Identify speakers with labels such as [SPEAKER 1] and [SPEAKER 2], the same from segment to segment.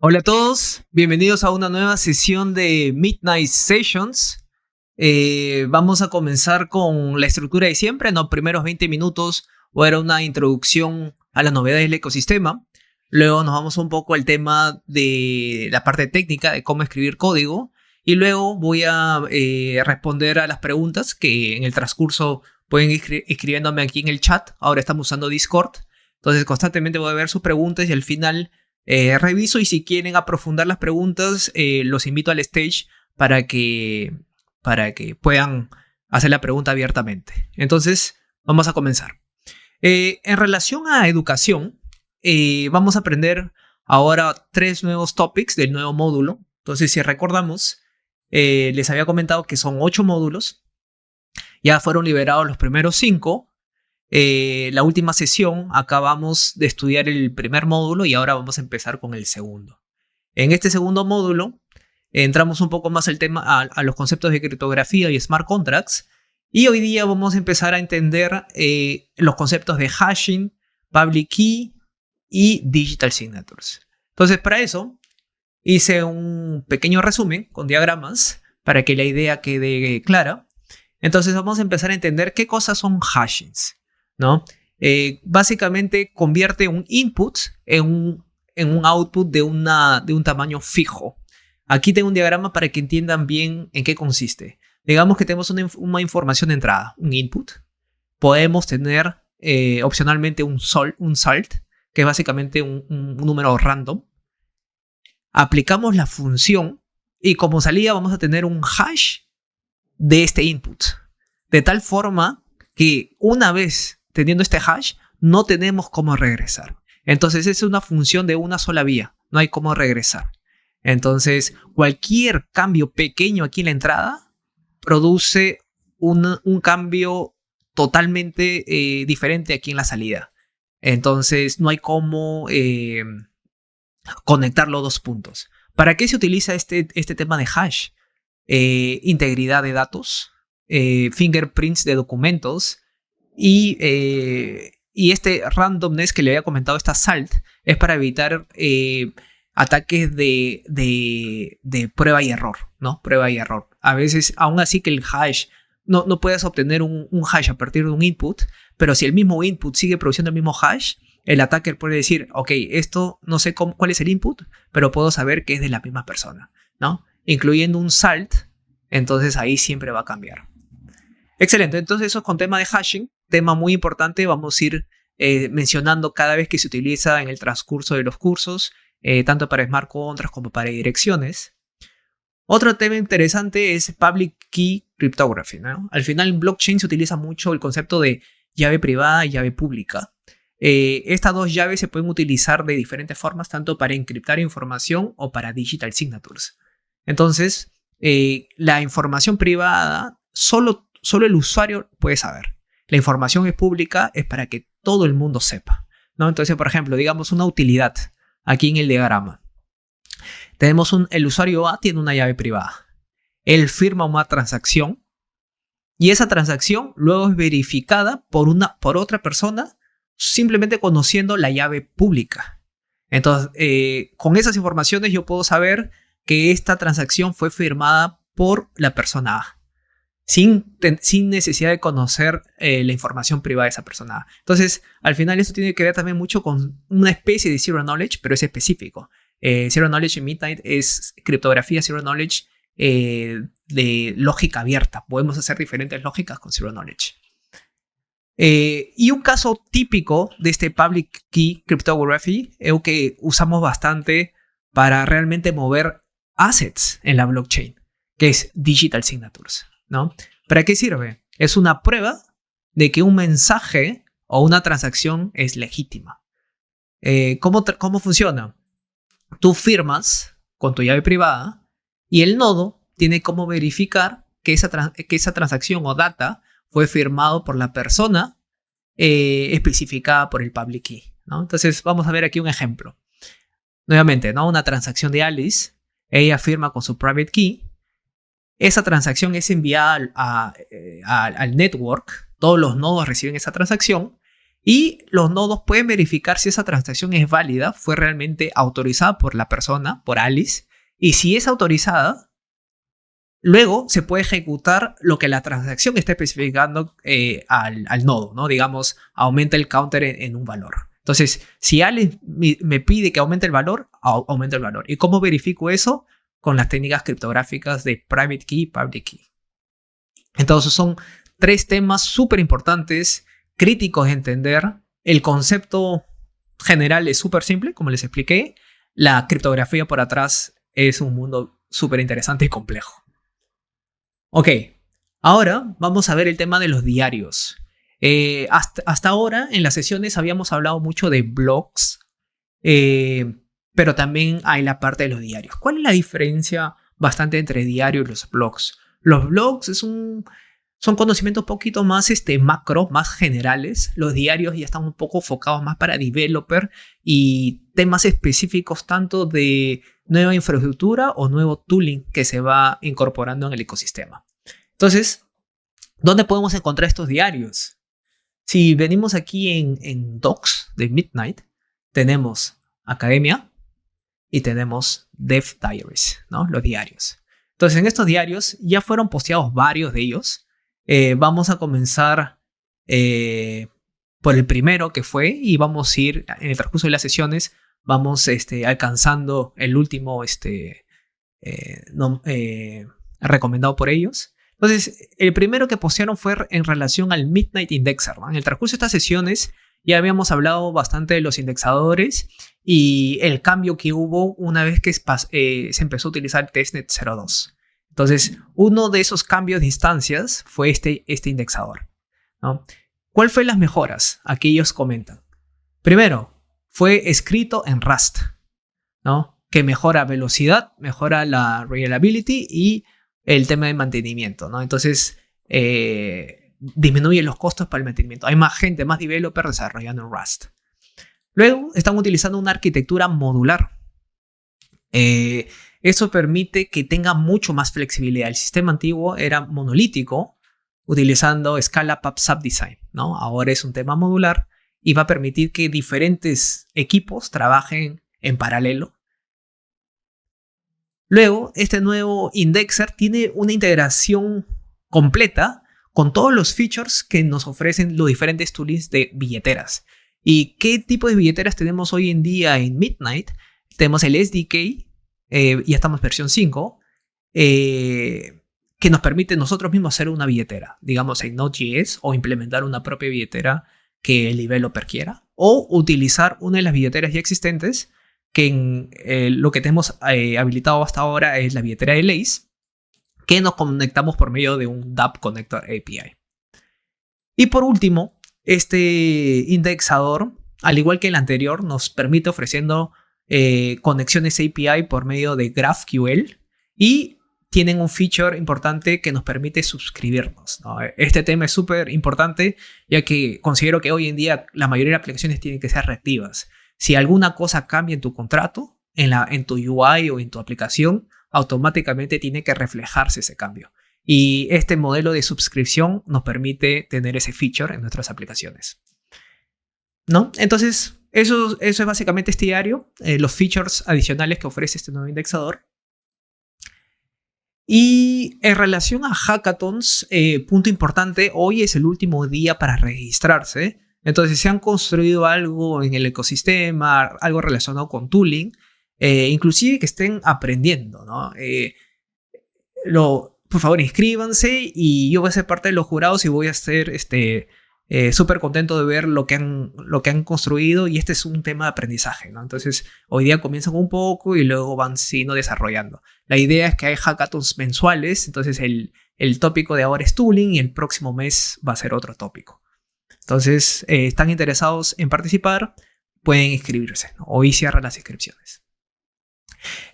[SPEAKER 1] Hola a todos, bienvenidos a una nueva sesión de Midnight Sessions. Vamos a comenzar con la estructura de siempre. En los primeros 20 minutos voy a dar una introducción a las novedades del ecosistema. Luego nos vamos un poco al tema de la parte técnica de cómo escribir código. Y luego voy a responder a las preguntas que en el transcurso pueden ir escribiéndome aquí en el chat. Ahora estamos usando Discord. Entonces constantemente voy a ver sus preguntas y al final reviso, y si quieren aprofundar las preguntas, los invito al stage para que puedan hacer la pregunta abiertamente. Entonces, vamos a comenzar. En relación a educación, vamos a aprender ahora 3 nuevos topics del nuevo módulo. Entonces, si recordamos, les había comentado que son 8 módulos. Ya fueron liberados los primeros 5. La última sesión acabamos de estudiar el primer módulo y ahora vamos a empezar con el segundo. En este segundo módulo entramos un poco más al tema, a los conceptos de criptografía y smart contracts, y hoy día vamos a empezar a entender los conceptos de hashing, public key y digital signatures. Entonces, para eso hice un pequeño resumen con diagramas para que la idea quede clara. Entonces vamos a empezar a entender qué cosas son hashings, ¿no? Básicamente convierte un input en un output de un tamaño fijo. Aquí tengo un diagrama para que entiendan bien en qué consiste. Digamos que tenemos una información de entrada, un input. Podemos tener opcionalmente un salt, que es básicamente un número random. Aplicamos la función y como salida vamos a tener un hash de este input. De tal forma que una vez teniendo este hash, no tenemos cómo regresar. Entonces es una función de una sola vía, no hay cómo regresar. Entonces cualquier cambio pequeño aquí en la entrada produce un cambio totalmente diferente aquí en la salida. Entonces no hay cómo conectar los dos puntos. ¿Para qué se utiliza este tema de hash? Integridad de datos, fingerprints de documentos. Y este randomness que le había comentado, esta salt, es para evitar ataques de prueba y error, ¿no? Prueba y error. A veces, aún así que el hash, no puedes obtener un hash a partir de un input, pero si el mismo input sigue produciendo el mismo hash, el attacker puede decir, ok, esto no sé cuál es el input, pero puedo saber que es de la misma persona, ¿no? Incluyendo un salt, entonces ahí siempre va a cambiar. Excelente, entonces eso es con tema de hashing, tema muy importante, vamos a ir mencionando cada vez que se utiliza en el transcurso de los cursos, tanto para smart contracts como para direcciones. Otro tema interesante es public key cryptography, ¿no? Al final en blockchain se utiliza mucho el concepto de llave privada y llave pública. Estas dos llaves se pueden utilizar de diferentes formas, tanto para encriptar información o para digital signatures. Entonces, la información privada solo el usuario puede saber. La información es pública, es para que todo el mundo sepa, ¿no? Entonces, por ejemplo, digamos una utilidad aquí en el diagrama. Tenemos el usuario A tiene una llave privada. Él firma una transacción y esa transacción luego es verificada por otra persona simplemente conociendo la llave pública. Entonces, con esas informaciones yo puedo saber que esta transacción fue firmada por la persona A, sin necesidad de conocer la información privada de esa persona. Entonces, al final esto tiene que ver también mucho con una especie de Zero Knowledge, pero es específico. Zero Knowledge en Midnight es criptografía Zero Knowledge de lógica abierta. Podemos hacer diferentes lógicas con Zero Knowledge. Y un caso típico de este Public Key Cryptography es que usamos bastante para realmente mover assets en la blockchain, que es Digital Signatures, ¿no? ¿Para qué sirve? Es una prueba de que un mensaje o una transacción es legítima. ¿Cómo funciona? Tú firmas con tu llave privada y el nodo tiene cómo verificar que esa transacción o data fue firmado por la persona especificada por el public key, ¿no? Entonces vamos a ver aquí un ejemplo. Nuevamente, ¿no? Una transacción de Alice, ella firma con su private key. Esa transacción es enviada al network, todos los nodos reciben esa transacción Y los nodos pueden verificar si esa transacción es válida, fue realmente autorizada por la persona, por Alice, y si es autorizada, luego se puede ejecutar lo que la transacción está especificando al nodo, ¿no? Digamos, aumenta el counter en un valor. Entonces, si Alice me pide que aumente el valor, aumenta el valor. ¿Y cómo verifico eso? Con las técnicas criptográficas de private key y public key. Entonces, son 3 temas súper importantes, críticos de entender. El concepto general es súper simple, como les expliqué. La criptografía por atrás es un mundo súper interesante y complejo. Ok, ahora vamos a ver el tema de los diarios. Hasta ahora en las sesiones habíamos hablado mucho de blogs, pero también hay la parte de los diarios. ¿Cuál es la diferencia bastante entre diario y los blogs? Los blogs son conocimientos un poquito más macro, más generales. Los diarios ya están un poco enfocados más para developer y temas específicos tanto de nueva infraestructura o nuevo tooling que se va incorporando en el ecosistema. Entonces, ¿dónde podemos encontrar estos diarios? Si venimos aquí en Docs de Midnight, tenemos Academia y tenemos Dev Diaries, ¿no? Los diarios. Entonces, en estos diarios ya fueron posteados varios de ellos. Vamos a comenzar por el primero que fue y vamos a ir en el transcurso de las sesiones, vamos alcanzando el último recomendado por ellos. Entonces, el primero que postearon fue en relación al Midnight Indexer, ¿no? En el transcurso de estas sesiones ya habíamos hablado bastante de los indexadores y el cambio que hubo una vez que se empezó a utilizar Testnet 02. Entonces, uno de esos cambios de instancias fue este indexador, ¿no? ¿Cuál fue las mejoras? Aquí ellos comentan. Primero, fue escrito en Rust, ¿no? Que mejora velocidad, mejora la reliability y el tema de mantenimiento, ¿no? Entonces, disminuye los costos para el mantenimiento. Hay más gente, más developers desarrollando en Rust. Luego, están utilizando una arquitectura modular. Eso permite que tenga mucho más flexibilidad. El sistema antiguo era monolítico, utilizando Scala PubSub Design, ¿no? Ahora es un tema modular y va a permitir que diferentes equipos trabajen en paralelo. Luego, este nuevo indexer tiene una integración completa con todos los features que nos ofrecen los diferentes toolings de billeteras. ¿Y qué tipo de billeteras tenemos hoy en día en Midnight? Tenemos el SDK, ya estamos en versión 5, que nos permite nosotros mismos hacer una billetera, digamos en Node.js, o implementar una propia billetera que el developer quiera, o utilizar una de las billeteras ya existentes, que lo que tenemos habilitado hasta ahora es la billetera de Lace, que nos conectamos por medio de un dApp Connector API. Y por último, este indexador, al igual que el anterior, nos permite ofreciendo conexiones API por medio de GraphQL y tienen un feature importante que nos permite suscribirnos, ¿no? Este tema es súper importante, ya que considero que hoy en día la mayoría de aplicaciones tienen que ser reactivas. Si alguna cosa cambia en tu contrato, en tu UI o en tu aplicación, automáticamente tiene que reflejarse ese cambio. Y este modelo de suscripción nos permite tener ese feature en nuestras aplicaciones, ¿no? Entonces, eso es básicamente este diario, los features adicionales que ofrece este nuevo indexador. Y en relación a hackathons, punto importante, hoy es el último día para registrarse. Entonces, si han construido algo en el ecosistema, algo relacionado con tooling, inclusive que estén aprendiendo, ¿no? Por favor, inscríbanse y yo voy a ser parte de los jurados y voy a ser súper contento de ver lo que han construido, y este es un tema de aprendizaje, ¿no? Entonces, hoy día comienzan un poco y luego van siguiendo desarrollando. La idea es que hay hackathons mensuales, entonces el tópico de ahora es tooling y el próximo mes va a ser otro tópico. Entonces, están interesados en participar, pueden inscribirse, ¿no? Hoy cierran las inscripciones.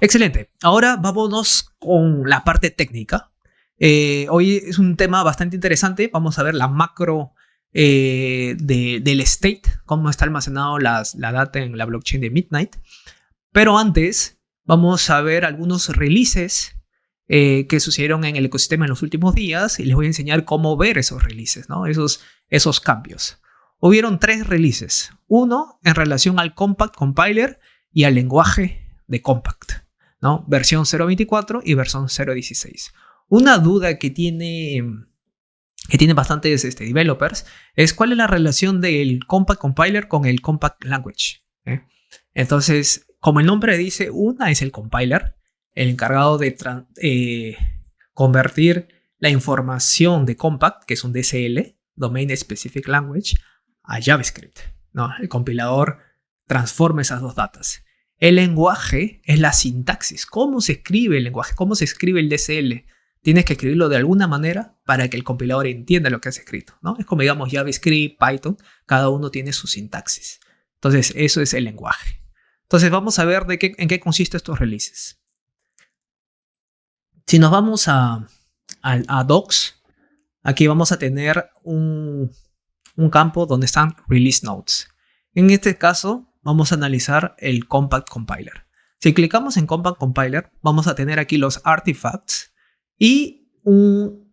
[SPEAKER 1] Excelente. Ahora vámonos con la parte técnica. Hoy es un tema bastante interesante. Vamos a ver la macro del state, cómo está almacenado la data en la blockchain de Midnight. Pero antes, vamos a ver algunos releases que sucedieron en el ecosistema en los últimos días y les voy a enseñar cómo ver esos releases, ¿no? Esos cambios. hubieron 3 releases. Uno en relación al Compact Compiler y al lenguaje de Compact, ¿no? Versión 0.24 y versión 0.16. Una duda que tienen bastantes developers es cuál es la relación del Compact Compiler con el Compact Language. Entonces, como el nombre dice, una es el compiler, el encargado de convertir la información de Compact, que es un DSL, Domain Specific Language, a JavaScript, ¿no? El compilador transforma esas dos datas. El lenguaje es la sintaxis. ¿Cómo se escribe el lenguaje? ¿Cómo se escribe el DSL? Tienes que escribirlo de alguna manera para que el compilador entienda lo que has escrito, ¿no? Es como, digamos, JavaScript, Python. Cada uno tiene su sintaxis. Entonces, eso es el lenguaje. Entonces, vamos a ver en qué consisten estos releases. Si nos vamos a Docs, aquí vamos a tener un campo donde están Release Notes. En este caso, vamos a analizar el Compact Compiler. Si clicamos en Compact Compiler, vamos a tener aquí los artifacts y un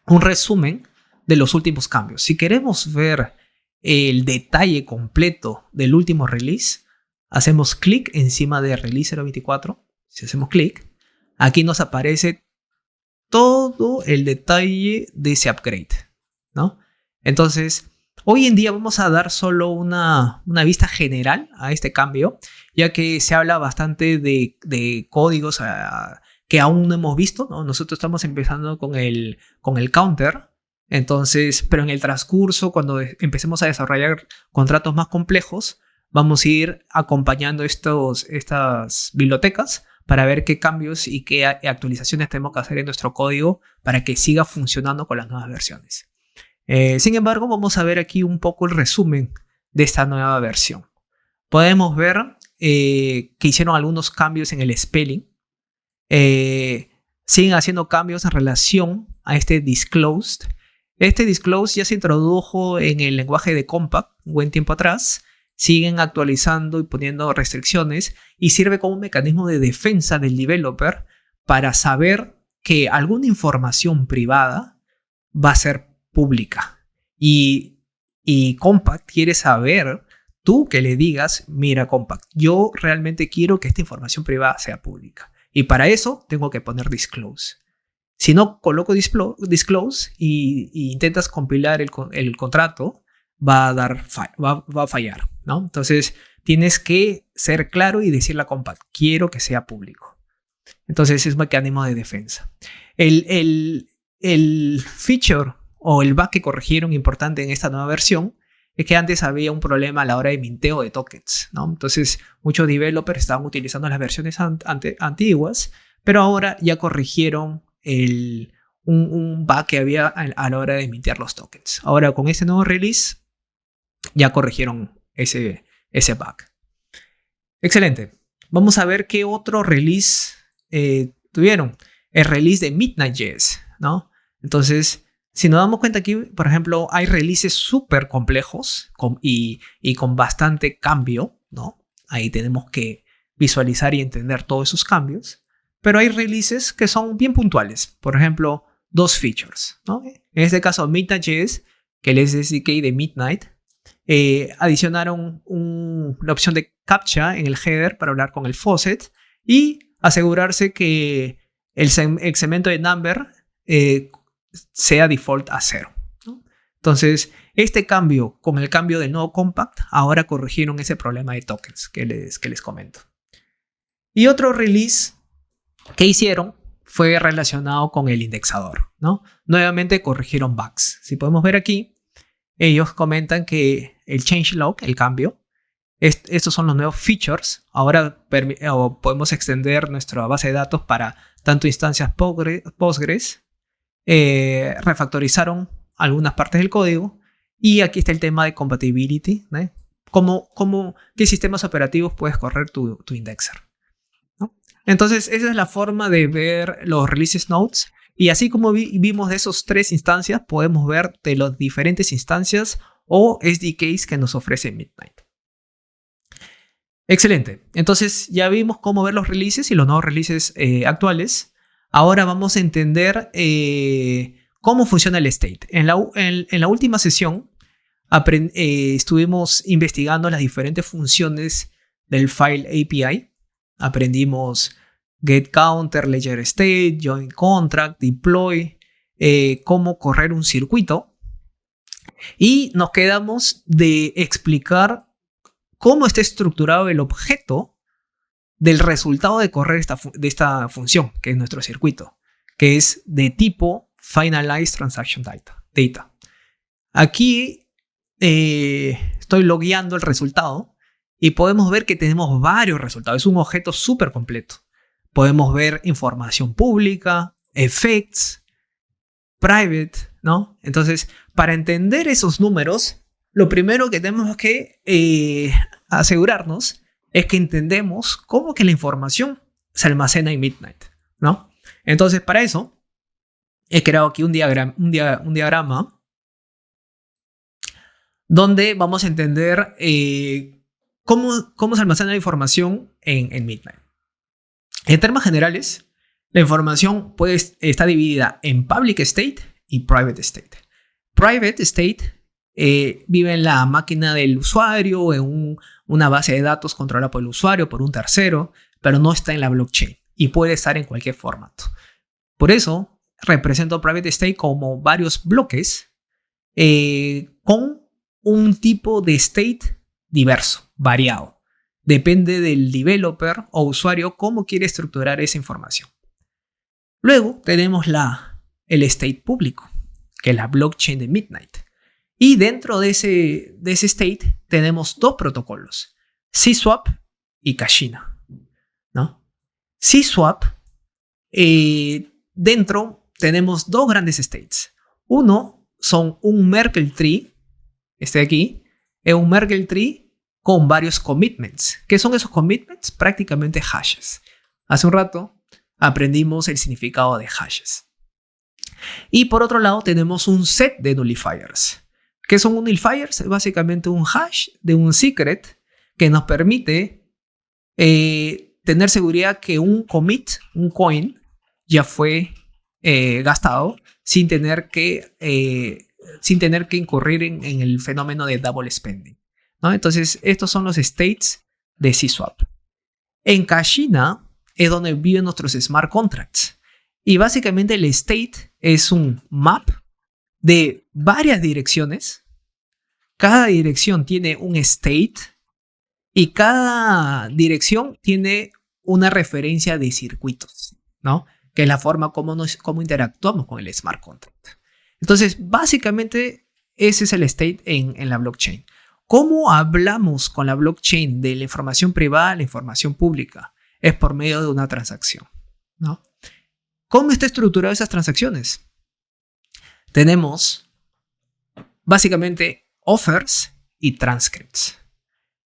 [SPEAKER 1] resumen de los últimos cambios. Si queremos ver el detalle completo del último release, hacemos clic encima de Release 0.24. Si hacemos clic, aquí nos aparece todo el detalle de ese upgrade, ¿no? Entonces, hoy en día vamos a dar solo una vista general a este cambio, ya que se habla bastante de códigos que aún no hemos visto, ¿no? Nosotros estamos empezando con el counter, entonces, pero en el transcurso, cuando empecemos a desarrollar contratos más complejos, vamos a ir acompañando estas bibliotecas para ver qué cambios y qué actualizaciones tenemos que hacer en nuestro código para que siga funcionando con las nuevas versiones. Sin embargo, vamos a ver aquí un poco el resumen de esta nueva versión. Podemos ver que hicieron algunos cambios en el spelling. Siguen haciendo cambios en relación a este disclosed. Este disclosed ya se introdujo en el lenguaje de Compact un buen tiempo atrás. Siguen actualizando y poniendo restricciones y sirve como un mecanismo de defensa del developer para saber que alguna información privada va a ser pública. Y Compact quiere saber, tú que le digas, mira Compact, yo realmente quiero que esta información privada sea pública. Y para eso tengo que poner disclose. Si no coloco disclose y intentas compilar el contrato, va a fallar, ¿no? Entonces tienes que ser claro y decirle a Compact, quiero que sea público. Entonces es un mecanismo de defensa. El feature o el bug que corrigieron importante en esta nueva versión es que antes había un problema a la hora de minteo de tokens, ¿no? Entonces muchos developers estaban utilizando las versiones antiguas, pero ahora ya corrigieron un bug que había a la hora de mintear los tokens. Ahora con este nuevo release ya corrigieron ese bug. Excelente. Vamos a ver qué otro release tuvieron. El release de Midnight.js, ¿no? Entonces, si nos damos cuenta aquí, por ejemplo, hay releases súper complejos y con bastante cambio, ¿no? Ahí tenemos que visualizar y entender todos esos cambios. Pero hay releases que son bien puntuales. Por ejemplo, 2 features, ¿no? En este caso, Midnight.js, que es el SDK de Midnight, adicionaron la opción de CAPTCHA en el header para hablar con el faucet y asegurarse que el segmento de number sea default a 0, ¿no? Entonces, este cambio con el cambio del nuevo Compact, ahora corrigieron ese problema de tokens que les comento. Y otro release que hicieron fue relacionado con el indexador, ¿no? Nuevamente corrigieron bugs. Si podemos ver aquí, ellos comentan que el changelog, el cambio, estos son los nuevos features. Ahora podemos extender nuestra base de datos para tanto instancias Postgres. Refactorizaron algunas partes del código. Y aquí está el tema de compatibility, ¿no? ¿Qué sistemas operativos puedes correr tu indexer, ¿no? Entonces, esa es la forma de ver los releases notes. Y así como vimos de esos 3 instancias, podemos ver de las diferentes instancias o SDKs que nos ofrece Midnight. Excelente. Entonces ya vimos cómo ver los releases y los nuevos releases actuales. Ahora vamos a entender ¿cómo funciona el state? En la última sesión estuvimos investigando las diferentes funciones del File API. Aprendimos get counter, ledger state, join contract, deploy, cómo correr un circuito. Y nos quedamos de explicar cómo está estructurado el objeto del resultado de correr de esta función, que es nuestro circuito, que es de tipo Finalized Transaction Data. Aquí estoy logueando el resultado y podemos ver que tenemos varios resultados. Es un objeto súper completo. Podemos ver información pública, effects, private, ¿no? Entonces, para entender esos números, lo primero que tenemos que asegurarnos es que entendemos cómo que la información se almacena en Midnight, ¿no? Entonces, para eso, he creado aquí un diagrama donde vamos a entender cómo se almacena la información en Midnight. En términos generales, la información está dividida en public state y private state. Private state vive en la máquina del usuario, en una base de datos controlada por el usuario, por un tercero, pero no está en la blockchain y puede estar en cualquier formato. Por eso, represento private state como varios bloques con un tipo de state diverso, variado. Depende del developer o usuario cómo quiere estructurar esa información. Luego tenemos el state público, que es la blockchain de Midnight. Y dentro de ese state tenemos dos protocolos, CSwap y Kashina, ¿no? CSwap, dentro tenemos dos grandes states. Uno son un Merkle tree, este de aquí, es un Merkle tree con varios commitments. ¿Qué son esos commitments? Prácticamente hashes. Hace un rato aprendimos el significado de hashes. Y por otro lado tenemos un set de nullifiers. ¿Qué son nullifiers? Es básicamente un hash de un secret que nos permite tener seguridad que un commit, un coin, ya fue gastado sin tener que incurrir en el fenómeno de double spending, ¿no? Entonces, estos son los states de CSwap. En Kashina es donde viven nuestros smart contracts. Y básicamente el state es un map de varias direcciones. Cada dirección tiene un state y cada dirección tiene una referencia de circuitos, ¿no? Que es la forma como interactuamos con el smart contract. Entonces, básicamente, ese es el state en la blockchain. ¿Cómo hablamos con la blockchain de la información privada a la información pública? Es por medio de una transacción, ¿no? ¿Cómo está estructurado esas transacciones? Tenemos básicamente offers y transcripts.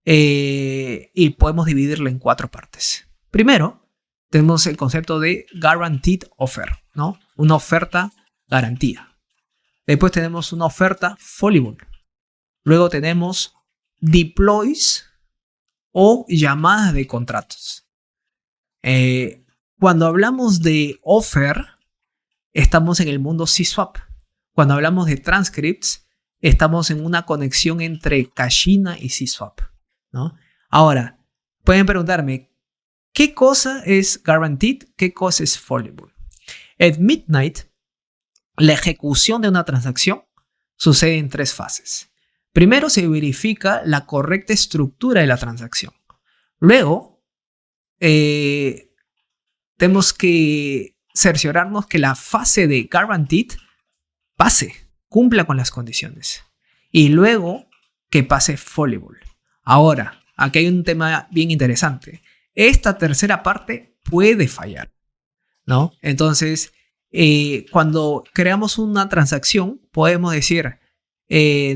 [SPEAKER 1] Y podemos dividirlo en 4 partes. Primero, tenemos el concepto de guaranteed offer, ¿no? Una oferta garantía. Después tenemos una oferta fallible. Luego tenemos deploys o llamadas de contratos. Cuando hablamos de offer, estamos en el mundo CSwap. Cuando hablamos de transcripts, estamos en una conexión entre Kashina y CSwap, ¿no? Ahora, pueden preguntarme, ¿qué cosa es guaranteed? ¿Qué cosa es fallible? En Midnight, la ejecución de una transacción sucede en 3 fases. Primero se verifica la correcta estructura de la transacción. Luego, tenemos que cerciorarnos que la fase de guaranteed cumpla con las condiciones. Y luego que pase fallible. Ahora, aquí hay un tema bien interesante. Esta tercera parte puede fallar, ¿no? Entonces, cuando creamos una transacción, podemos decir,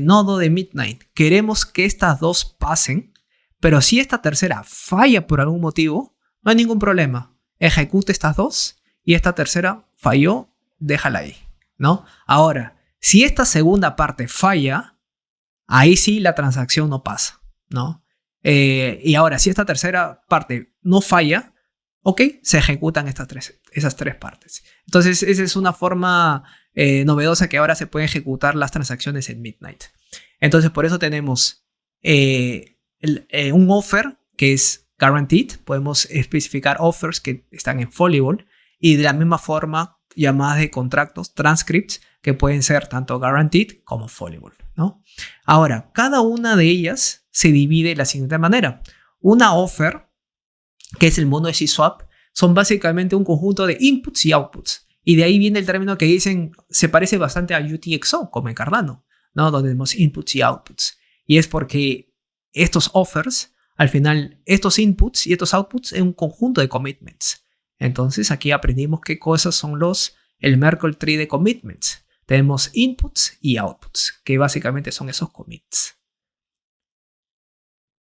[SPEAKER 1] nodo de Midnight, queremos que estas dos pasen, pero si esta tercera falla por algún motivo, no hay ningún problema. Ejecute estas dos y esta tercera falló, déjala ahí, ¿no? Ahora, si esta segunda parte falla, ahí sí la transacción no pasa, ¿no? Y ahora, si esta tercera parte no falla, ok, se ejecutan esas tres partes. Entonces, esa es una forma novedosa que ahora se pueden ejecutar las transacciones en Midnight. Entonces, por eso tenemos un offer que es guaranteed. Podemos especificar offers que están en Fallible. Y de la misma forma, llamadas de contratos, transcripts, que pueden ser tanto guaranteed como Fallible, ¿no? Ahora, cada una de ellas se divide de la siguiente manera. Una offer, que es el mono de C-Swap, son básicamente un conjunto de inputs y outputs. Y de ahí viene el término que dicen, se parece bastante a UTXO, como en Cardano, ¿no? Donde tenemos inputs y outputs. Y es porque estos offers, al final, estos inputs y estos outputs es un conjunto de commitments. Entonces, aquí aprendimos qué cosas son el Merkle Tree de commitments. Tenemos inputs y outputs, que básicamente son esos commits.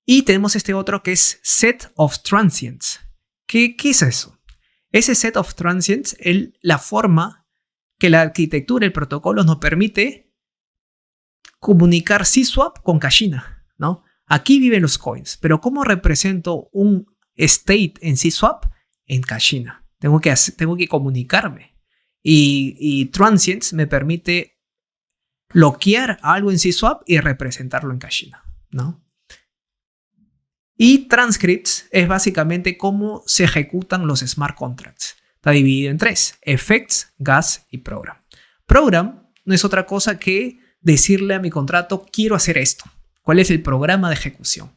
[SPEAKER 1] Y tenemos este otro que es set of transients. ¿Qué es eso? Ese set of transients es la forma que la arquitectura, el protocolo nos permite comunicar C-Swap con Kashina, ¿no? Aquí viven los coins, pero ¿cómo represento un state en C-Swap? En Kashina. Tengo que comunicarme. Y transients me permite bloquear algo en C-Swap y representarlo en Kashina, ¿no? Y transcripts es básicamente cómo se ejecutan los smart contracts. Está dividido en tres: effects, gas y program. Program no es otra cosa que decirle a mi contrato, quiero hacer esto. ¿Cuál es el programa de ejecución?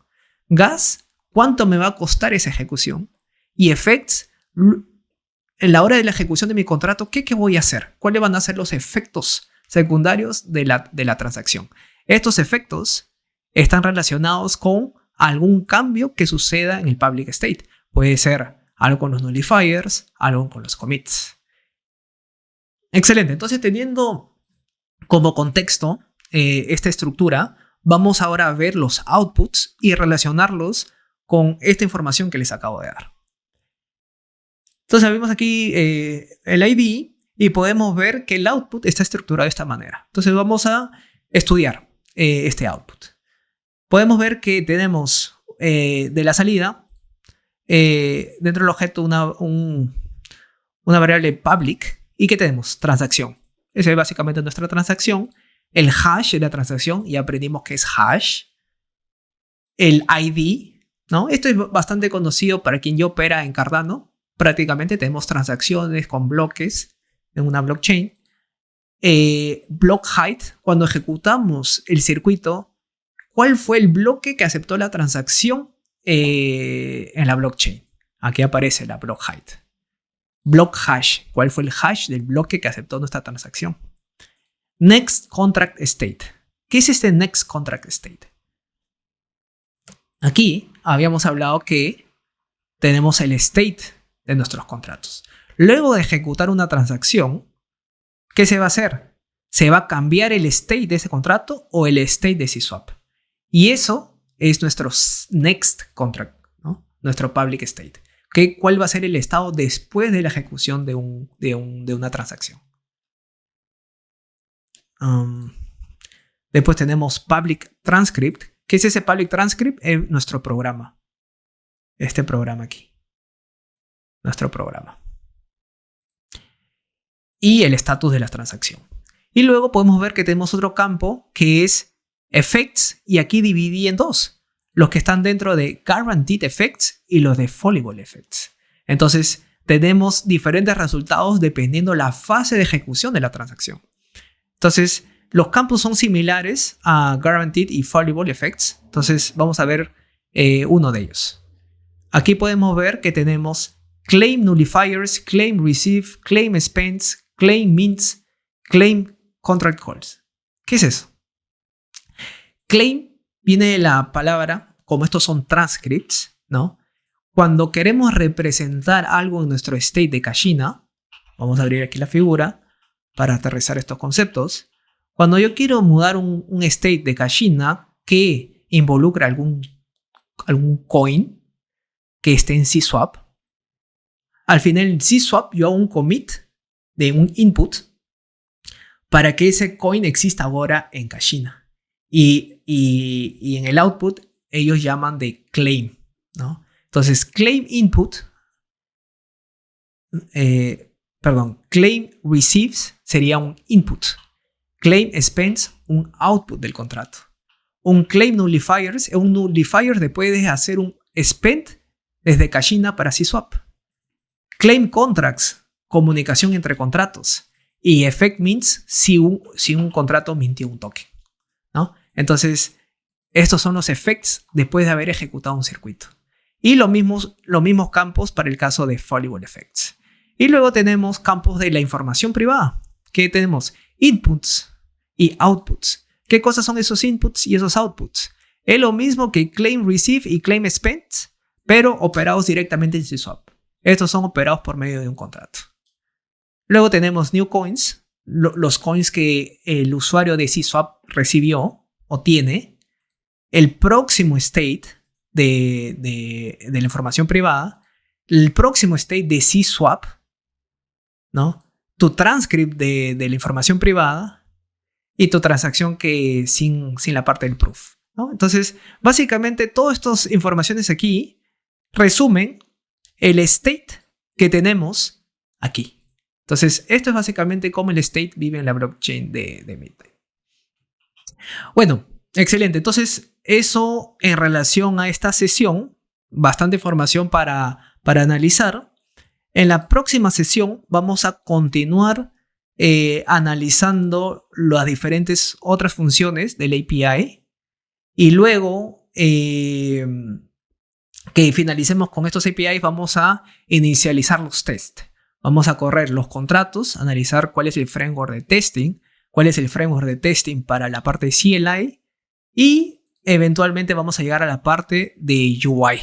[SPEAKER 1] Gas, ¿cuánto me va a costar esa ejecución? Y effects, en la hora de la ejecución de mi contrato, ¿qué voy a hacer? ¿Cuáles van a ser los efectos secundarios de la transacción? Estos efectos están relacionados con algún cambio que suceda en el public state. Puede ser algo con los nullifiers, algo con los commits. Excelente. Entonces, teniendo como contexto esta estructura, vamos ahora a ver los outputs y relacionarlos con esta información que les acabo de dar. Entonces, vemos aquí el ID y podemos ver que el output está estructurado de esta manera. Entonces, vamos a estudiar este output. Podemos ver que tenemos de la salida, dentro del objeto, una variable public. ¿Y qué tenemos? Transacción. Esa es básicamente nuestra transacción. El hash de la transacción, ya aprendimos que es hash. El ID, ¿no? Esto es bastante conocido para quien ya opera en Cardano. Prácticamente tenemos transacciones con bloques en una blockchain. Block height, cuando ejecutamos el circuito, ¿cuál fue el bloque que aceptó la transacción en la blockchain? Aquí aparece la block height. Block hash, ¿cuál fue el hash del bloque que aceptó nuestra transacción? Next contract state. ¿Qué es este next contract state? Aquí habíamos hablado que tenemos el state de nuestros contratos. Luego de ejecutar una transacción, ¿qué se va a hacer? ¿Se va a cambiar el state de ese contrato o el state de C-Swap? Y eso es nuestro next contract, ¿no? Nuestro public state. ¿Cuál va a ser el estado después de la ejecución de una transacción? Después tenemos public transcript. ¿Qué es ese public transcript? Es nuestro programa. Este programa aquí. Nuestro programa. Y el estatus de la transacción. Y luego podemos ver que tenemos otro campo que es effects, y aquí dividí en dos. Los que están dentro de guaranteed effects y los de fallible effects. Entonces, tenemos diferentes resultados dependiendo la fase de ejecución de la transacción. Entonces, los campos son similares a guaranteed y fallible effects. Entonces, vamos a ver uno de ellos. Aquí podemos ver que tenemos claim nullifiers, claim receive, claim spends, claim mints, claim contract calls. ¿Qué es eso? Claim viene de la palabra, como estos son transcripts, ¿no? Cuando queremos representar algo en nuestro state de Kashina, vamos a abrir aquí la figura para aterrizar estos conceptos. Cuando yo quiero mudar un state de Kashina que involucra algún coin que esté en C-Swap, al final en C-Swap yo hago un commit de un input para que ese coin exista ahora en Kashina. Y en el output ellos llaman de claim, ¿no? Entonces, claim input claim receives sería un input. Claim spends, un output del contrato. Un claim nullifier es un nullifier después de hacer un spend desde Kashina para CSwap. Claim contracts, comunicación entre contratos. Y effect means si un contrato mintió un token, ¿no? Entonces, estos son los effects después de haber ejecutado un circuito. Y los mismos campos para el caso de fallible effects. Y luego tenemos campos de la información privada, que tenemos inputs y outputs. ¿Qué cosas son esos inputs y esos outputs? Es lo mismo que claim receive y claim spend, pero operados directamente en CSwap. Estos son operados por medio de un contrato. Luego tenemos new coins, los coins que el usuario de CSwap recibió o tiene. El próximo state de la información privada. El próximo state de CSwap, ¿no? Tu transcript de la información privada y tu transacción que sin la parte del proof, ¿no? Entonces, básicamente, todas estas informaciones aquí resumen el state que tenemos aquí. Entonces, esto es básicamente cómo el state vive en la blockchain de Midnight. Bueno, excelente. Entonces, eso en relación a esta sesión, bastante información para analizar. En la próxima sesión vamos a continuar analizando las diferentes otras funciones del API y luego que finalicemos con estos APIs vamos a inicializar los tests. Vamos a correr los contratos, analizar cuál es el framework de testing, cuál es el framework de testing para la parte de CLI y eventualmente vamos a llegar a la parte de UI,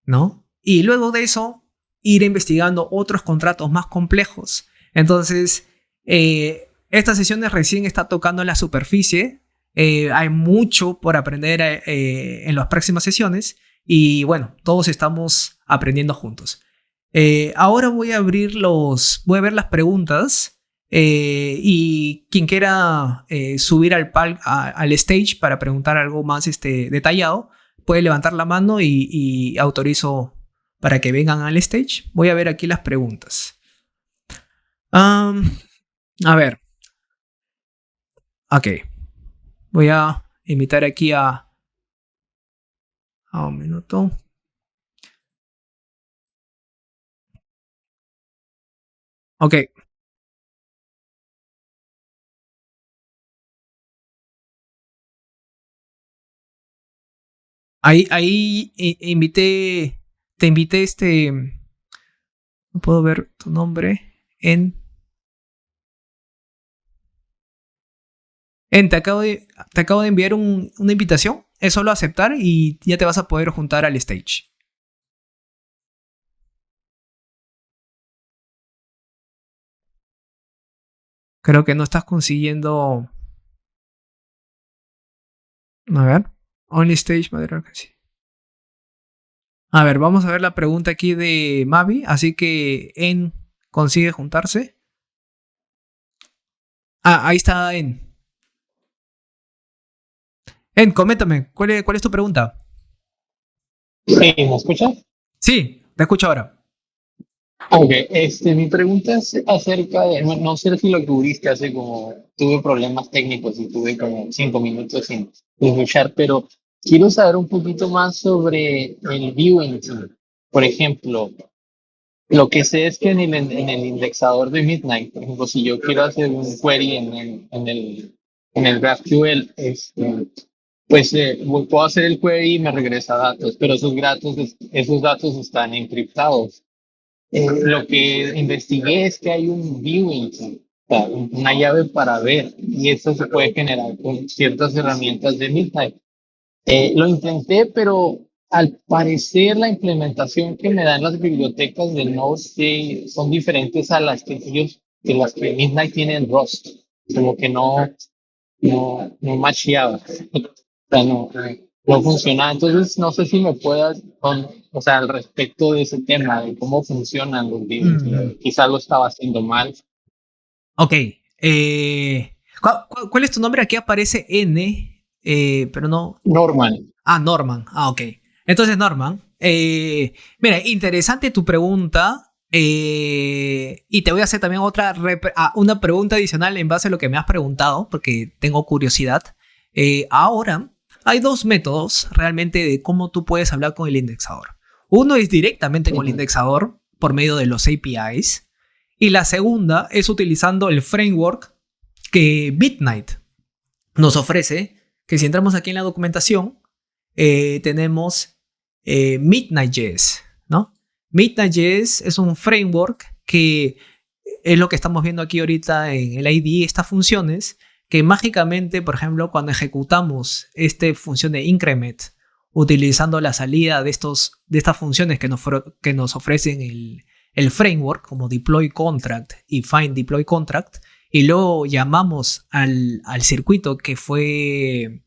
[SPEAKER 1] ¿no? Y luego de eso ir investigando otros contratos más complejos. Entonces, esta sesión recién está tocando la superficie. Hay mucho por aprender en las próximas sesiones y bueno, todos estamos aprendiendo juntos. Ahora voy a ver las preguntas y quien quiera subir al stage para preguntar algo más detallado puede levantar la mano y autorizo para que vengan al stage. Voy a ver aquí las preguntas. A ver. Ok. Voy a invitar aquí a un minuto. Ok. Ahí te invité no puedo ver tu nombre te acabo de enviar una invitación. Es solo aceptar y ya te vas a poder juntar al stage. Creo que no estás consiguiendo. A ver. Only stage, madera casi. A ver, vamos a ver la pregunta aquí de Mavi. Así que consigue juntarse. Ahí está coméntame, ¿cuál es tu pregunta?
[SPEAKER 2] Sí, ¿me escuchas?
[SPEAKER 1] Sí, te escucho ahora.
[SPEAKER 2] Ok, mi pregunta es acerca de, no sé si lo cubriste hace como, tuve problemas técnicos y tuve como 5 minutos sin escuchar, pero quiero saber un poquito más sobre el viewing tool. Por ejemplo, lo que sé es que en el indexador de Midnight, por ejemplo, si yo quiero hacer un query en el GraphQL, pues puedo hacer el query y me regresa datos, pero esos datos están encriptados. Lo que investigué es que hay un viewing, o sea, una llave para ver, y esto se puede generar con ciertas herramientas de Midnight. Lo intenté, pero al parecer la implementación que me dan las bibliotecas de Node son diferentes a las que Midnight tiene en Rust. Como que no macheaba. O sea, no funcionaba. Entonces, no sé si me puedas, o sea, al respecto de ese tema, de cómo funcionan los videos. Quizás lo estaba haciendo mal.
[SPEAKER 1] Ok. ¿Cuál es tu nombre? Aquí aparece N, pero no.
[SPEAKER 2] Norman.
[SPEAKER 1] Norman. Ok. Entonces, Norman, mira, interesante tu pregunta. Y te voy a hacer también una pregunta adicional en base a lo que me has preguntado, porque tengo curiosidad. Ahora, hay dos métodos realmente de cómo tú puedes hablar con el indexador. Uno es directamente con el indexador por medio de los APIs. Y la segunda es utilizando el framework que Midnight nos ofrece, que si entramos aquí en la documentación, tenemos Midnight.js, ¿no? Midnight.js es un framework que es lo que estamos viendo aquí ahorita en el IDE, estas funciones que mágicamente, por ejemplo, cuando ejecutamos esta función de increment utilizando la salida de estas funciones que nos ofrecen el framework como deploy contract y find deploy contract, y luego llamamos al circuito que fue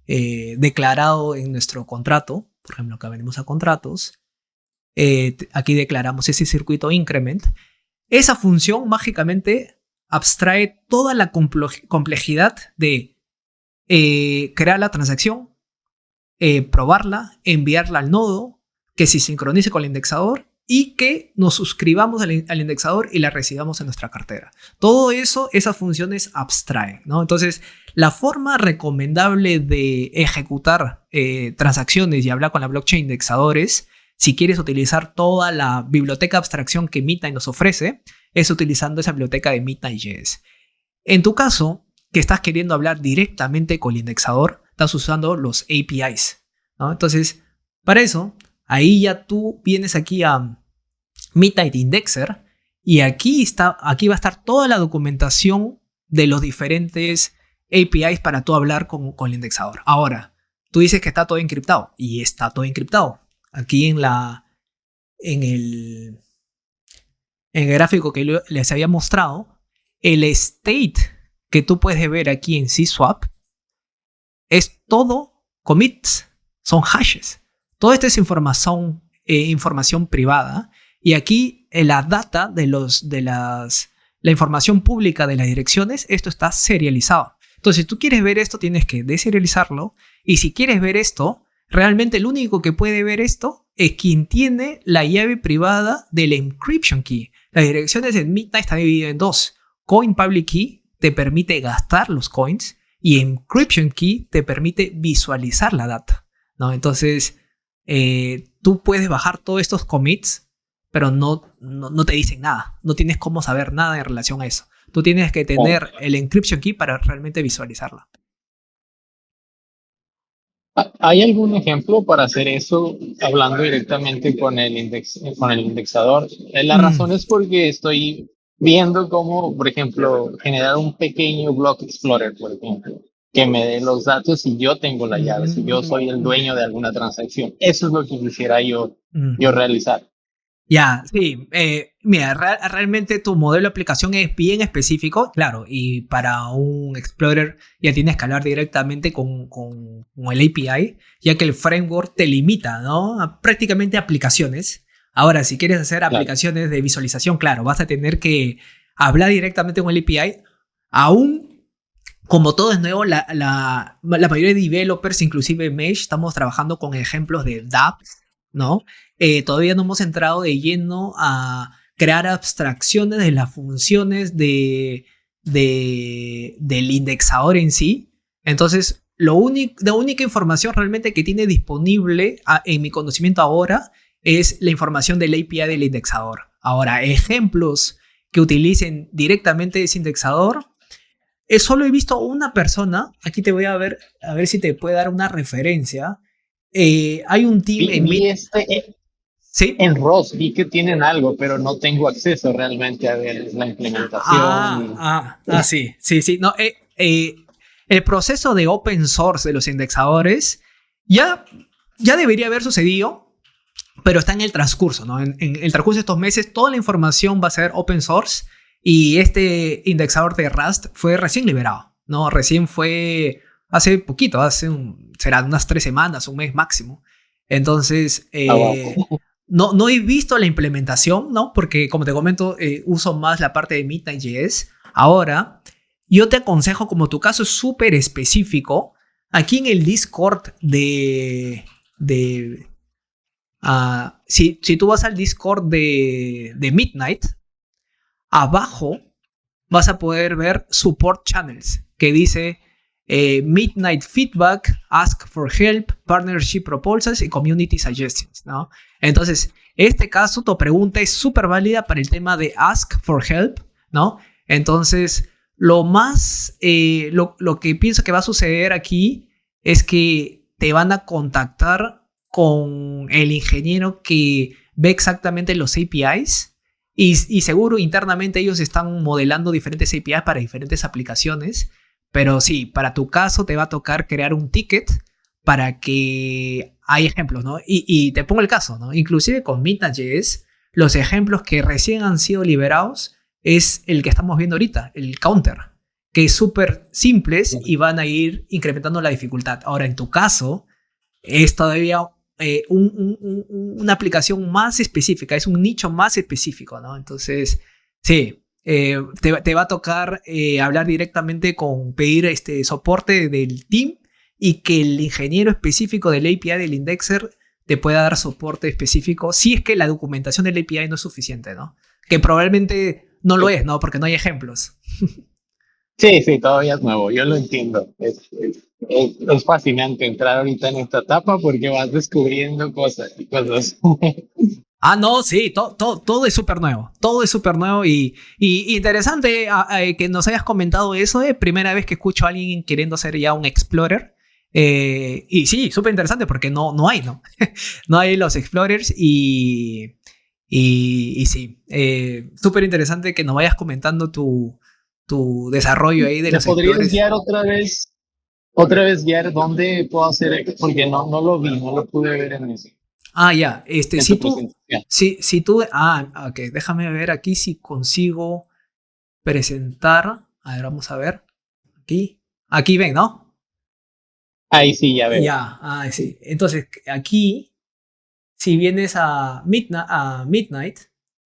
[SPEAKER 1] declarado en nuestro contrato. Por ejemplo, acá venimos a contratos, aquí declaramos ese circuito increment. Esa función mágicamente abstrae toda la complejidad de crear la transacción, probarla, enviarla al nodo, que se sincronice con el indexador y que nos suscribamos al indexador y la recibamos en nuestra cartera. Todo eso, esas funciones abstraen, ¿no? Entonces, la forma recomendable de ejecutar transacciones y hablar con la blockchain indexadores, si quieres utilizar toda la biblioteca de abstracción que Midnight nos ofrece, es utilizando esa biblioteca de Midnight.js. En tu caso, que estás queriendo hablar directamente con el indexador, estás usando los APIs, ¿no? Entonces, para eso, ahí ya tú vienes aquí a Midnight Indexer y aquí va a estar toda la documentación de los diferentes APIs para tú hablar con el indexador. Ahora, tú dices que está todo encriptado y está todo encriptado. Aquí en el gráfico que les había mostrado, el state que tú puedes ver aquí en CSwap es todo commits, son hashes. Toda esta es información privada, y aquí la data la información pública de las direcciones, esto está serializado. Entonces, si tú quieres ver esto, tienes que deserializarlo, y si quieres ver esto, realmente el único que puede ver esto es quien tiene la llave privada de la encryption key. Las direcciones en Midnight están divididas en dos. Coin Public Key te permite gastar los coins y Encryption Key te permite visualizar la data, ¿no? Entonces, tú puedes bajar todos estos commits, pero no te dicen nada. No tienes cómo saber nada en relación a eso. Tú tienes que tener el Encryption Key para realmente visualizarla.
[SPEAKER 2] ¿Hay algún ejemplo para hacer eso hablando directamente con el indexador? La razón es porque estoy viendo cómo, por ejemplo, generar un pequeño Block Explorer, por ejemplo, que me dé los datos si yo tengo la llave, si yo soy el dueño de alguna transacción. Eso es lo que quisiera yo realizar.
[SPEAKER 1] Ya, sí. Mira, realmente tu modelo de aplicación es bien específico, claro, y para un Explorer ya tienes que hablar directamente con el API, ya que el framework te limita, ¿no? A prácticamente aplicaciones. Ahora, si quieres hacer aplicaciones de visualización, claro, vas a tener que hablar directamente con el API. Aún, como todo es nuevo, la mayoría de developers, inclusive Mesh, estamos trabajando con ejemplos de dApps, ¿no? Todavía no hemos entrado de lleno a crear abstracciones de las funciones del indexador en sí. Entonces, la única información realmente que tiene disponible en mi conocimiento ahora es la información del API del indexador. Ahora, ejemplos que utilicen directamente ese indexador, solo he visto una persona. Aquí te voy a ver si te puede dar una referencia. Hay un team
[SPEAKER 2] ¿Sí? En ROS vi que tienen algo, pero no tengo acceso realmente a ver la implementación.
[SPEAKER 1] Sí. No, el proceso de open source de los indexadores ya debería haber sucedido, pero está en el transcurso, ¿no? En el transcurso de estos meses, toda la información va a ser open source y este indexador de Rust fue recién liberado, ¿no? Recién fue hace poquito, serán unas 3 semanas, un mes máximo. Entonces, no he visto la implementación, ¿no? Porque, como te comento, uso más la parte de Midnight.js. Ahora, yo te aconsejo, como tu caso es súper específico, aquí en el Discord Si tú vas al Discord de Midnight, abajo vas a poder ver support channels que dice Midnight Feedback, Ask for Help, Partnership Proposals y Community Suggestions, ¿no? Entonces, este caso, tu pregunta es súper válida para el tema de Ask for Help, ¿no? Entonces, lo que pienso que va a suceder aquí es que te van a contactar con el ingeniero que ve exactamente los APIs y seguro internamente ellos están modelando diferentes APIs para diferentes aplicaciones, pero sí, para tu caso te va a tocar crear un ticket para que hay ejemplos, ¿no? Y te pongo el caso, ¿no? Inclusive con Midnight.js, los ejemplos que recién han sido liberados es el que estamos viendo ahorita, el counter, que es súper simples y van a ir incrementando la dificultad. Ahora, en tu caso, es todavía una aplicación más específica, es un nicho más específico, ¿no? Entonces, sí, te va a tocar hablar directamente pedir soporte del team y que el ingeniero específico del API del indexer te pueda dar soporte específico si es que la documentación del API no es suficiente, ¿no? Que probablemente no lo es, ¿no? Porque no hay ejemplos.
[SPEAKER 2] Sí, todavía es nuevo, yo lo entiendo. Es fascinante entrar ahorita en esta etapa porque vas descubriendo cosas y cosas.
[SPEAKER 1] No, sí, todo es súper nuevo. Todo es súper nuevo y interesante que nos hayas comentado eso. Primera vez que escucho a alguien queriendo ser ya un explorer. Y sí, súper interesante porque no hay, ¿no? No hay los explorers y sí, súper interesante que nos vayas comentando tu desarrollo ahí de
[SPEAKER 2] ¿Me
[SPEAKER 1] los
[SPEAKER 2] podrías
[SPEAKER 1] explorers.
[SPEAKER 2] guiar otra vez guiar dónde puedo hacer? Porque no lo vi, no lo pude ver
[SPEAKER 1] Ya,
[SPEAKER 2] en tu presentación.
[SPEAKER 1] si tú, ok, déjame ver aquí si consigo presentar. A ver, vamos a ver. Aquí ven, ¿no?
[SPEAKER 2] Ahí sí, ya veo.
[SPEAKER 1] Ya, sí. Entonces, aquí, si vienes a Midnight,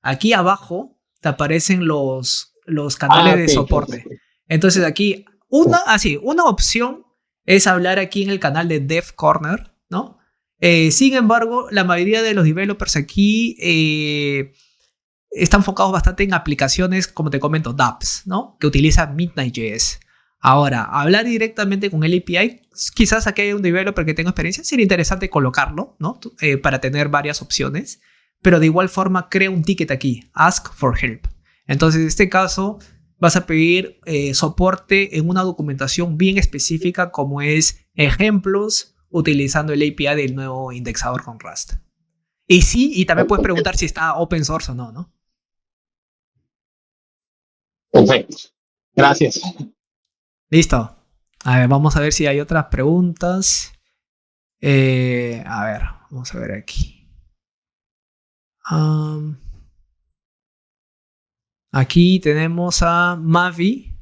[SPEAKER 1] aquí abajo te aparecen los canales de
[SPEAKER 2] Ok,
[SPEAKER 1] soporte. Entonces, aquí, una opción es hablar aquí en el canal de Dev Corner, ¿no? Sin embargo, la mayoría de los developers aquí están enfocados bastante en aplicaciones, como te comento, dApps, ¿no? Que utilizan Midnight.js. Ahora, hablar directamente con el API, quizás aquí hay un developer que tenga experiencia, sería interesante colocarlo, ¿no? Para tener varias opciones, pero de igual forma crea un ticket aquí, Ask for Help. Entonces, en este caso, vas a pedir soporte en una documentación bien específica como es ejemplos utilizando el API del nuevo indexador con Rust. Y sí, y también puedes preguntar si está open source o no, ¿no?
[SPEAKER 2] Perfecto. Gracias.
[SPEAKER 1] Listo. A ver, vamos a ver si hay otras preguntas. A ver, vamos a ver aquí. Aquí tenemos a Mavi.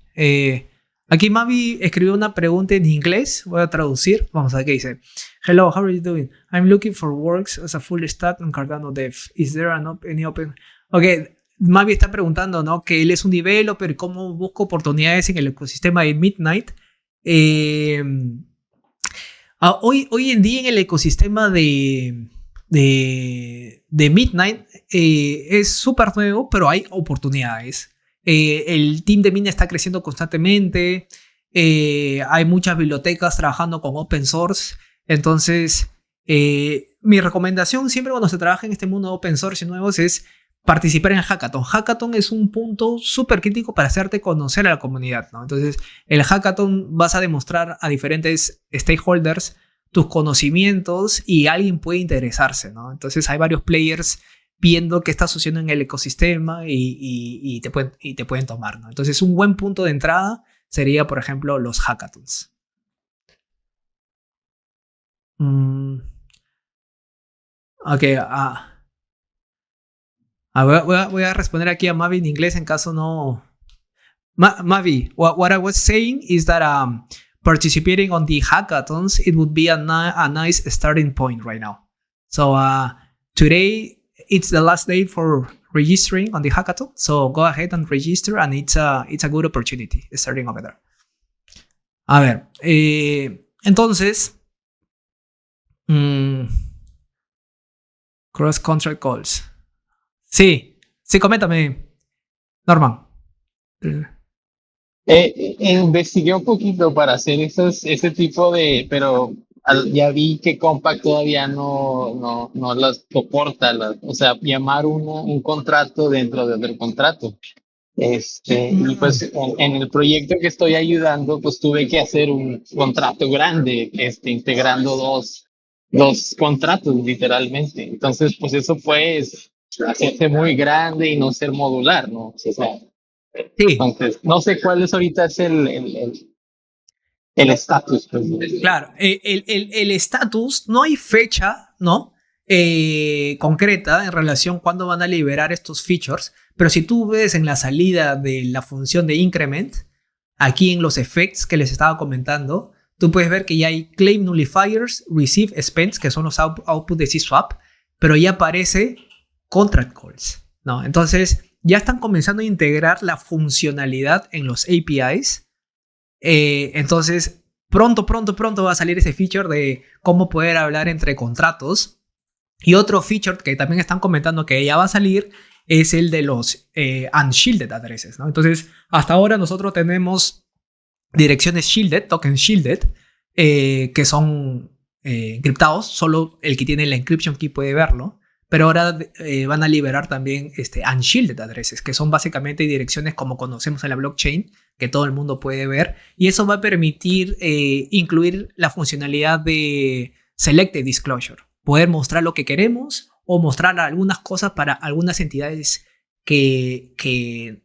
[SPEAKER 1] Aquí Mavi escribió una pregunta en inglés. Voy a traducir. Vamos a ver qué dice. Hello, how are you doing? I'm looking for works as a full stack on Cardano Dev. Is there any open? Ok, Mavi está preguntando, ¿no? Que él es un developer, cómo busca oportunidades en el ecosistema de Midnight. Hoy en día en el ecosistema de Midnight es súper nuevo, pero hay oportunidades. El team de Midnight está creciendo constantemente. Hay muchas bibliotecas trabajando con open source. Entonces, mi recomendación siempre cuando se trabaja en este mundo de open source y nuevos es participar en el hackathon. Hackathon es un punto súper crítico para hacerte conocer a la comunidad, ¿no? Entonces, en el hackathon vas a demostrar a diferentes stakeholders tus conocimientos y alguien puede interesarse, ¿no? Entonces, hay varios players viendo qué está sucediendo en el ecosistema y te pueden tomar, ¿no? Entonces, un buen punto de entrada sería, por ejemplo, los hackathons. Ok, voy a responder aquí a Mavi en inglés en caso no. Mavi, what I was saying is that participating on the hackathons, it would be a nice starting point right now. So today, it's the last day for registering on the hackathon. So go ahead and register and it's a good opportunity starting over there. A ver, entonces, Cross Contract Calls. Sí, sí, coméntame, Norman.
[SPEAKER 2] Investigué un poquito para hacer ese tipo de, pero ya vi que Compact todavía no las soporta, o sea, llamar un contrato dentro de otro contrato. Y pues en el proyecto que estoy ayudando, pues tuve que hacer un contrato grande, integrando dos contratos literalmente. Entonces, pues eso fue hacerse muy grande y no ser modular, ¿no? O sea,
[SPEAKER 1] Sí,
[SPEAKER 2] entonces, no sé cuál es ahorita es el estatus, pues.
[SPEAKER 1] claro. El estatus, no hay fecha, ¿no? Concreta en relación a cuándo van a liberar estos features, pero si tú ves en la salida de la función de increment, aquí en los effects que les estaba comentando, tú puedes ver que ya hay claim nullifiers, receive spends, que son los output de CSwap, pero ya aparece contract calls, ¿no? Entonces, ya están comenzando a integrar la funcionalidad en los APIs. Entonces, pronto va a salir ese feature de cómo poder hablar entre contratos. Y otro feature que también están comentando que ya va a salir es el de los unshielded addresses, ¿no? Entonces, hasta ahora nosotros tenemos direcciones shielded, tokens shielded, que son encriptados, solo el que tiene la encryption key puede verlo, pero ahora van a liberar también unshielded addresses, que son básicamente direcciones como conocemos en la blockchain, que todo el mundo puede ver, y eso va a permitir incluir la funcionalidad de selected disclosure, poder mostrar lo que queremos o mostrar algunas cosas para algunas entidades que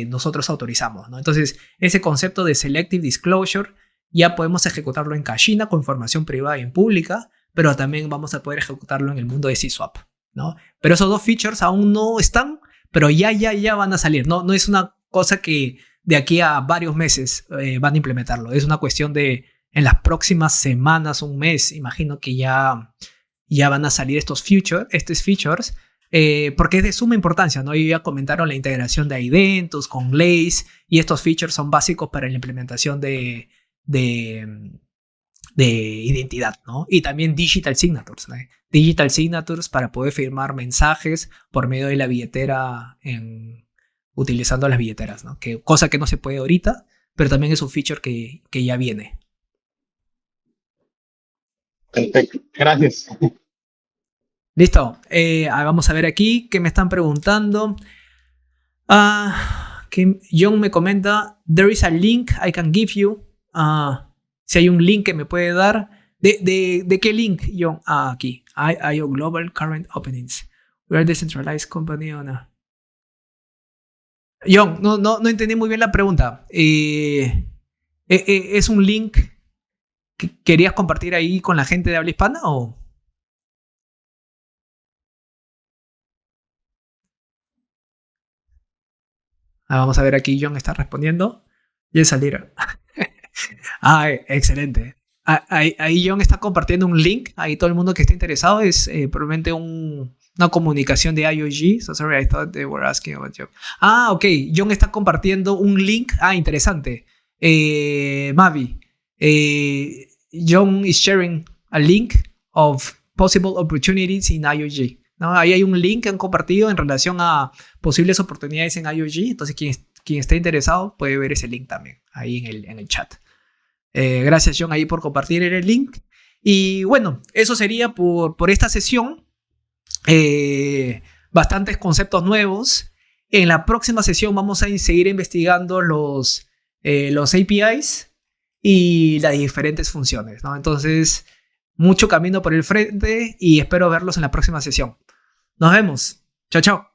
[SPEAKER 1] nosotros autorizamos, ¿no? Entonces, ese concepto de selective disclosure ya podemos ejecutarlo en Kashina con información privada y pública, pero también vamos a poder ejecutarlo en el mundo de CSwap, ¿no? Pero esos dos features aún no están, pero ya van a salir. No es una cosa que de aquí a varios meses van a implementarlo. Es una cuestión de en las próximas semanas, un mes, imagino que ya van a salir estos features, porque es de suma importancia, ¿no? Ya comentaron la integración de Identus con Glaze, y estos features son básicos para la implementación de identidad, ¿no? Y también digital signatures, ¿no? Digital signatures para poder firmar mensajes por medio de la billetera utilizando las billeteras, ¿no? Cosa que no se puede ahorita, pero también es un feature que ya viene.
[SPEAKER 2] Perfecto, gracias.
[SPEAKER 1] Listo, vamos a ver aquí qué me están preguntando. John me comenta, there is a link I can give you. Si hay un link que me puede dar. ¿De qué link, John? Aquí. IO Global Current Openings. We are a decentralized company o no. John, no entendí muy bien la pregunta. ¿Es un link que querías compartir ahí con la gente de habla hispana o...? Vamos a ver aquí, John está respondiendo. Y salieron. Excelente. Ahí John está compartiendo un link. Ahí todo el mundo que esté interesado es probablemente una comunicación de IOG. So sorry, I thought they were asking about you. Ok. John está compartiendo un link. Interesante. Mavi. John is sharing a link of possible opportunities in IOG. ¿No? Ahí hay un link que han compartido en relación a posibles oportunidades en IOG. Entonces, quien esté interesado puede ver ese link también ahí en el chat. Gracias, John, ahí por compartir el link. Y bueno, eso sería por esta sesión. Bastantes conceptos nuevos. En la próxima sesión vamos a seguir investigando los APIs y las diferentes funciones, ¿no? Entonces, mucho camino por el frente y espero verlos en la próxima sesión. Nos vemos. Chao, chao.